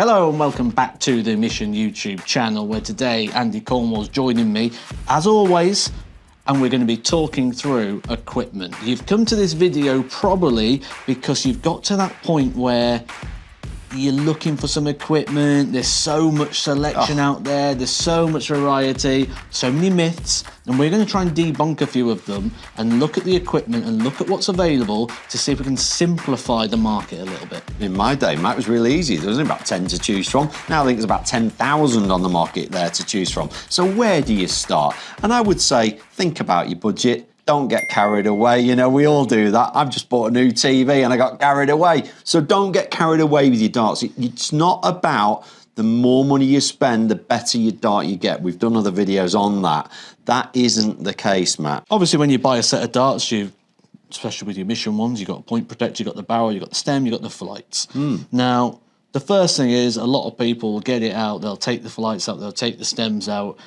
Hello and welcome back to the Mission YouTube channel, where today Andy Cornwall's joining me as always, and we're going to be talking through equipment. You've come to this video probably because you've got to that point where you're looking for some equipment. There's so much selection out there, there's so much variety, so many myths, and we're going to try and debunk a few of them and look at the equipment and look at what's available to see if we can simplify the market a little bit. In my day, Matt, was really easy. There was only about 10 to choose from. Now I think there's about 10,000 on the market there to choose from. So where do you start? And I would say, think about your budget. Don't get carried away. You know, we all do that. I've just bought a new TV and I got carried away. So don't get carried away with your darts. It's not about the more money you spend, the better your dart you get. We've done other videos on that. That isn't the case, Matt. Obviously, when you buy a set of darts, especially with your mission ones, you've got a point protector, you've got the barrel, you've got the stem, you've got the flights. Now, the first thing is a lot of people get it out, they'll take the flights out, they'll take the stems out.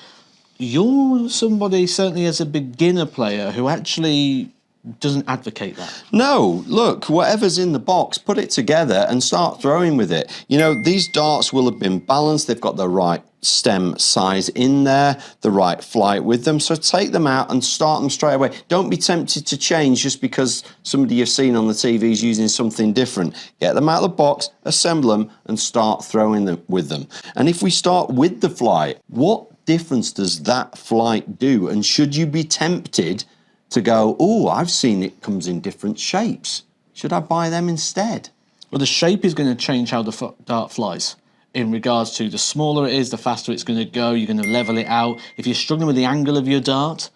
You're somebody, certainly as a beginner player, who actually doesn't advocate that. No, look, whatever's in the box, put it together and start throwing with it. You know, these darts will have been balanced. They've got the right stem size in there, the right flight with them. So take them out and start them straight away. Don't be tempted to change just because somebody you've seen on the TV is using something different. Get them out of the box, assemble them, and start throwing them with them. And if we start with the flight, what difference does that flight do? And should you be tempted to go, oh, I've seen it comes in different shapes, should I buy them instead? Well, the shape is going to change how the dart flies. In regards to the smaller it is, the faster it's going to go. You're going to level it out. If you're struggling with the angle of your dart,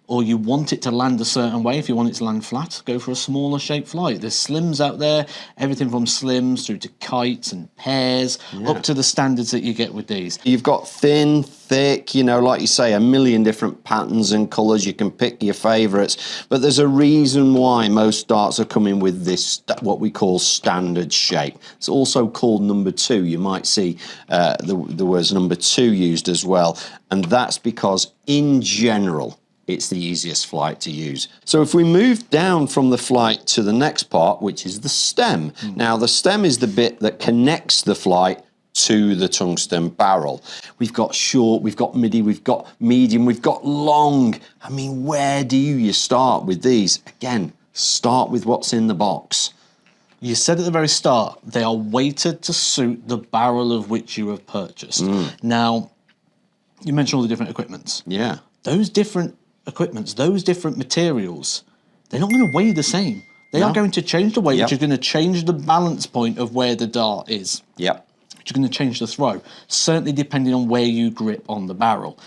or you want it to land a certain way, if you want it to land flat, go for a smaller shaped flight. There's slims out there, everything from slims through to kites and pairs, up to the standards that you get with these. You've got thin, thick, you know, like you say, a million different patterns and colours. You can pick your favourites, but there's a reason why most darts are coming with this, what we call standard shape. It's also called number 2. You might see the words number 2 used as well, and that's because in general, it's the easiest flight to use. So if we move down from the flight to the next part, which is the stem. Now the stem is the bit that connects the flight to the tungsten barrel. We've got short, we've got midi, we've got medium, we've got long. I mean, where do you start with these? Again, start with what's in the box. You said at the very start, they are weighted to suit the barrel of which you have purchased. Now, you mentioned all the different equipments. Yeah. Those different equipments, those different materials, they're not going to weigh the same. They are going to change the weight, which is going to change the balance point of where the dart is. Yep. Which is going to change the throw, certainly depending on where you grip on the barrel.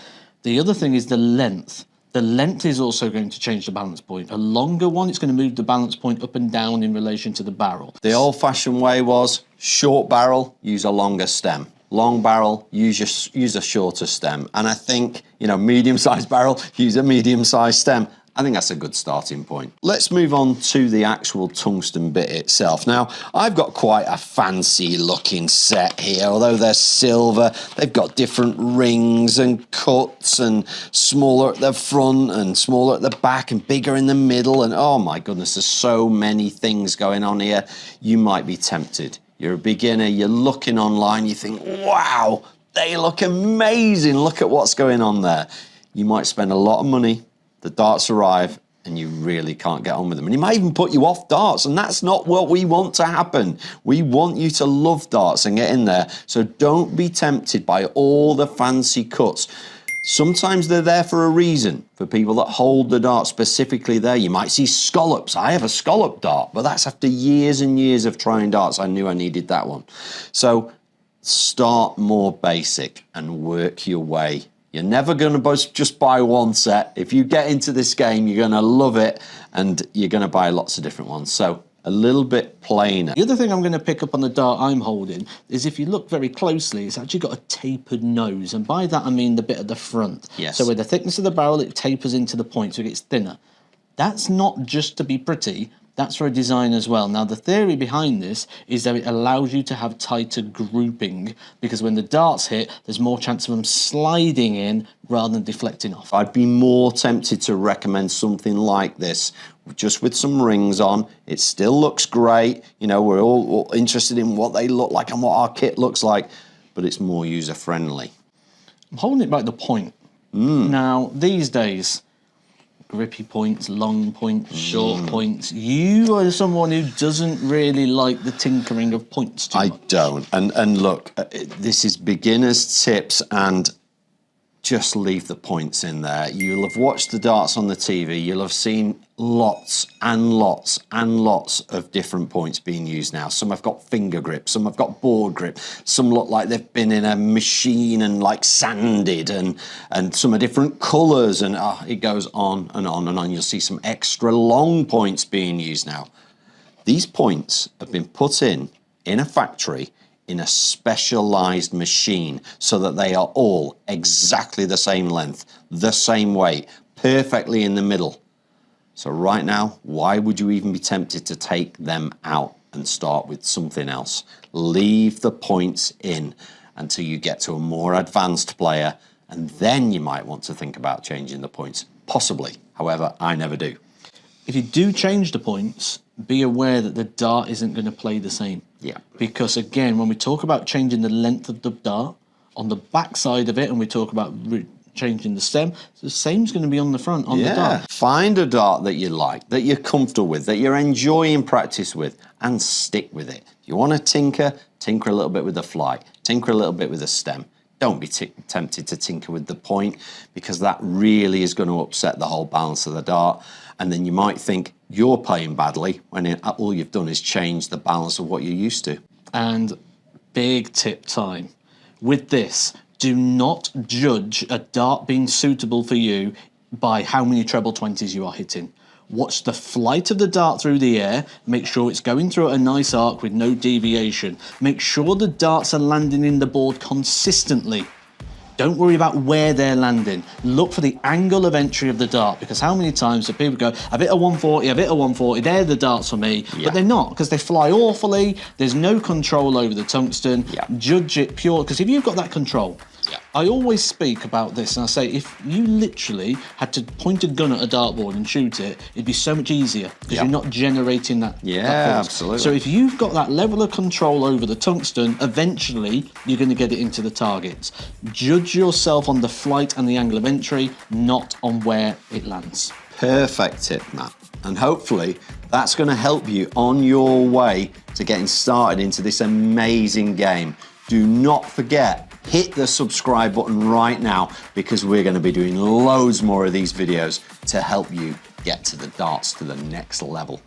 The other thing is the length. The length is also going to change the balance point. A longer one, it's going to move the balance point up and down in relation to the barrel. The old-fashioned way was short barrel, use a longer stem. Long barrel, use a shorter stem. And I think, you know, medium-sized barrel, use a medium-sized stem. I think that's a good starting point. Let's move on to the actual tungsten bit itself. Now, I've got quite a fancy looking set here, although they're silver. They've got different rings and cuts, and smaller at the front and smaller at the back and bigger in the middle. And oh my goodness, there's so many things going on here. You might be tempted. You're a beginner, you're looking online, you think, wow, they look amazing. Look at what's going on there. You might spend a lot of money, the darts arrive, and you really can't get on with them. And it might even put you off darts, and that's not what we want to happen. We want you to love darts and get in there. So don't be tempted by all the fancy cuts. Sometimes they're there for a reason, for people that hold the dart specifically there. You might see scallops. I have a scallop dart, but that's after years and years of trying darts. I knew I needed that one. So start more basic and work your way. You're never going to just buy one set. If you get into this game, you're going to love it, and you're going to buy lots of different ones. So a little bit plainer. The other thing I'm going to pick up on the dart I'm holding is, if you look very closely, it's actually got a tapered nose, and by that I mean the bit at the front. Yes. So with the thickness of the barrel, it tapers into the point, so it gets thinner. That's not just to be pretty, that's for a design as well. Now, the theory behind this is that it allows you to have tighter grouping, because when the darts hit, there's more chance of them sliding in rather than deflecting off. I'd be more tempted to recommend something like this just with some rings on. It still looks great. You know, we're all interested in what they look like and what our kit looks like, but it's more user-friendly. I'm holding it by the point. Now, these days, grippy points, long points, short points. You are someone who doesn't really like the tinkering of points too much. I don't. And look, this is beginner's tips, and just leave the points in there. You'll have watched the darts on the TV. You'll have seen lots and lots and lots of different points being used now. Some have got finger grip, some have got board grip, some look like they've been in a machine and like sanded, and some are different colours, and it goes on and on and on. You'll see some extra long points being used now. These points have been put in a factory in a specialised machine so that they are all exactly the same length, the same weight, perfectly in the middle. So right now, why would you even be tempted to take them out and start with something else? Leave the points in until you get to a more advanced player, and then you might want to think about changing the points. Possibly. However, I never do. If you do change the points, be aware that the dart isn't going to play the same. Yeah. Because again, when we talk about changing the length of the dart, on the back side of it, and we talk about changing the stem, the same's going to be on the front, on the dart. Find a dart that you like, that you're comfortable with, that you're enjoying practice with, and stick with it. If you want to tinker a little bit with the fly, tinker a little bit with the stem. Don't be tempted to tinker with the point, because that really is going to upset the whole balance of the dart. And then you might think you're playing badly when all you've done is change the balance of what you're used to. And big tip time. With this, do not judge a dart being suitable for you by how many treble 20s you are hitting. Watch the flight of the dart through the air. Make sure it's going through a nice arc with no deviation. Make sure the darts are landing in the board consistently. Don't worry about where they're landing. Look for the angle of entry of the dart, because how many times do people go, I've hit a 140, I've hit a 140, they're the darts for me, but they're not, because they fly awfully, there's no control over the tungsten. Judge it pure, because if you've got that control, I always speak about this, and I say, if you literally had to point a gun at a dartboard and shoot it, it'd be so much easier, because you're not generating that. that force. Absolutely. So if you've got that level of control over the tungsten, eventually you're going to get it into the targets. Judge yourself on the flight and the angle of entry, not on where it lands. Perfect tip, Matt. And hopefully that's going to help you on your way to getting started into this amazing game. Do not forget, hit the subscribe button right now, because we're going to be doing loads more of these videos to help you get to the darts to the next level.